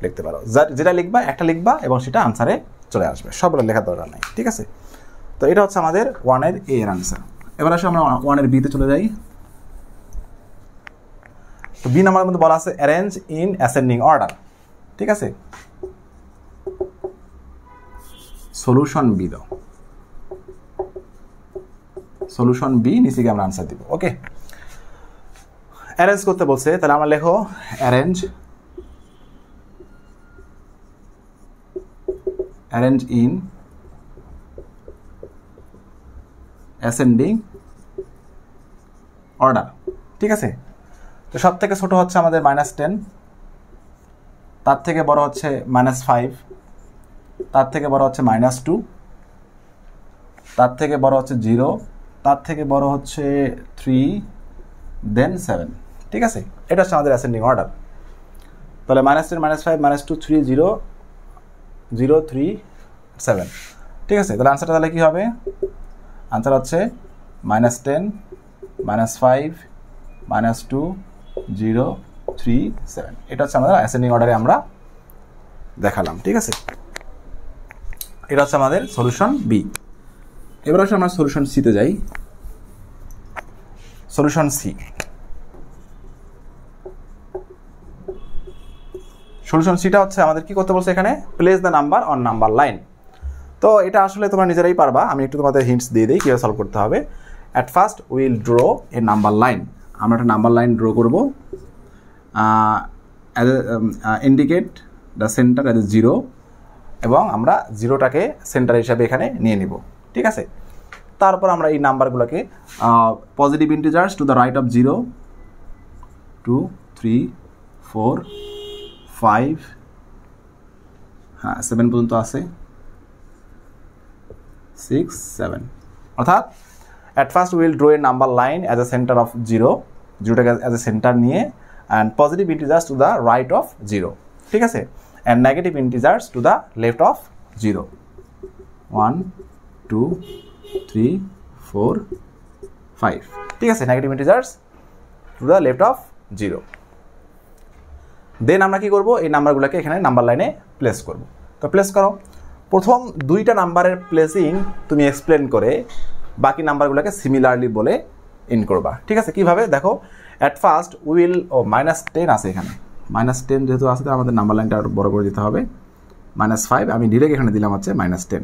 লিখতে পারো। যেটা লিখবা একটা লিখবা এবং সেটা আনসারে চলে আসবে, সবগুলো লেখার দরকার নাই। ঠিক আছে, তো এটা হচ্ছে আমাদের 1 এর A এর আনসার। এবার আসলে আমরা 1 এর B তে চলে যাই। তো B নাম্বারের মধ্যে বলা আছে অ্যারেঞ্জ ইন অ্যাসেন্ডিং অর্ডার। ঠিক আছে, সলিউশন B দাও, সলিউশন B নিচে গিয়ে আমরা আনসার দিব। ওকে, অ্যারেঞ্জ করতে বলছে, তাহলে আমরা লেখো অ্যারেঞ্জ in ascending order। ঠিক আছে, তো সব থেকে ছোট হচ্ছে আমাদের -10, তার থেকে বড় হচ্ছে -5, তার থেকে বড় হচ্ছে -2, তার থেকে বড় হচ্ছে 0, তার থেকে বড় হচ্ছে 3, দেন 7। ঠিক আছে, এটা হচ্ছে আমাদের অ্যাসেন্ডিং অর্ডার। তাহলে -10, -5, -2, 3, 0, 0, 3, 7। ঠিক আছে, তাহলে আনসারটা তাহলে কি হবে, আনসার হচ্ছে -10, -5, -2, 0, 3, 7। এটা হচ্ছে আমাদের অ্যাসেন্ডিং অর্ডারে আমরা দেখালাম। ঠিক আছে, এটা হচ্ছে আমাদের সলিউশন B। এবার হচ্ছে আমরা সলিউশন C তে যাই। সলিউশন C, সলিউশন সিটা হচ্ছে আমাদের কি করতে বলছে এখানে, place the number on number line. তো এটা আসলে তোমরা নিজেরাই পারবা, আমি একটু তোমাদের হিন্টস দিয়ে দিই কীভাবে সলভ করতে হবে। At first will draw a number line, আমরা একটা নাম্বার লাইন ড্র করব, ইন্ডিকেট দ্য সেন্টার অ্যাজ 0, এবং আমরা 0টাকে সেন্টার হিসাবে এখানে নিয়ে নিব। ঠিক আছে, তারপর আমরা এই নাম্বারগুলোকে positive integers to the right of 0, 2, 3, 4, 5, হ্যাঁ 7 পর্যন্ত আছে, 6, 7। অর্থাৎ at first will draw a number line as a center of 0টাকে অ্যাজ এ সেন্টার নিয়ে, and positive integers to the right of 0। ঠিক আছে, and negative integers to the left of 0, 1, 2, 3, 4, 5। ঠিক আছে, negative integers to the left of 0। Then আমরা কি করব, এই নাম্বারগুলোকে এখানে নাম্বার লাইনে প্লেস করব। তো প্লেস করো, প্রথম 2টা নাম্বারের প্লেসিং তুমি এক্সপ্লেন করে বাকি নাম্বারগুলোকে সিমিলারলি বলে ইন করবা। ঠিক আছে, কিভাবে দেখো, অ্যাট ফার্স্ট উইল, -10 আছে এখানে, -10 যেহেতু আছে তো আমাদের নাম্বার লাইনটা আরও বড় করে দিতে হবে। -5 আমি ডিরেক্ট এখানে দিলাম হচ্ছে -10,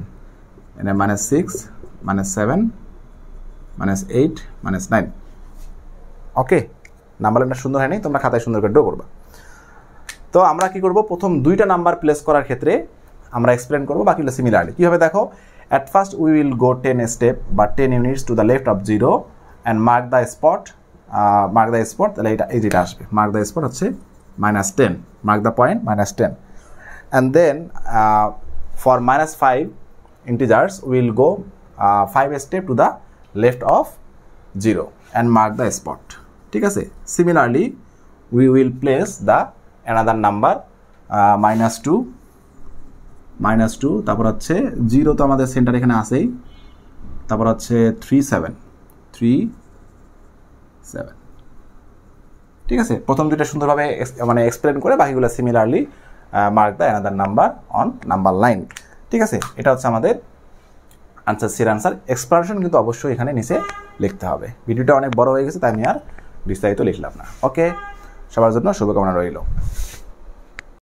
এখানে -6, -7, -8, -9। ওকে, নাম্বার লাইনটা সুন্দর হয়নি, তোমরা খাতায় সুন্দর করে ড্র করবা। তো আমরা কি করব, প্রথম দুইটা নাম্বার প্লেস করার ক্ষেত্রে আমরা এক্সপ্লেন করব, বাকিগুলো সিমিলারলি কীভাবে দেখো। At first we will go 10 step বা 10 units two the left of 0 and mark the spot, তাহলে এটা এই যেটা আসবে, মার্ক দ্য স্পট হচ্ছে -10, mark the point -10, and then for -5 integers will go 5 step to the left of 0 and mark the spot. ঠিক আছে, similarly we will place the another number -2, তারপর হচ্ছে 0 তো আমাদের সেন্টার এখানে আসেই, তারপর হচ্ছে 37। ঠিক আছে, প্রথম দুইটা সুন্দরভাবে মানে এক্সপ্লেন করে বাকিগুলো similarly mark the another number on number line. ঠিক আছে, এটা হচ্ছে আমাদের আনসার, সির আনসার। এক্সপ্লানেশন কিন্তু অবশ্যই এখানে নিচে লিখতে হবে। ভিডিওটা অনেক বড় হয়ে গেছে, তাই আমি আর বিস্তারিত লিখলাম না। ওকে, সবার জন্য শুভকামনা রইল।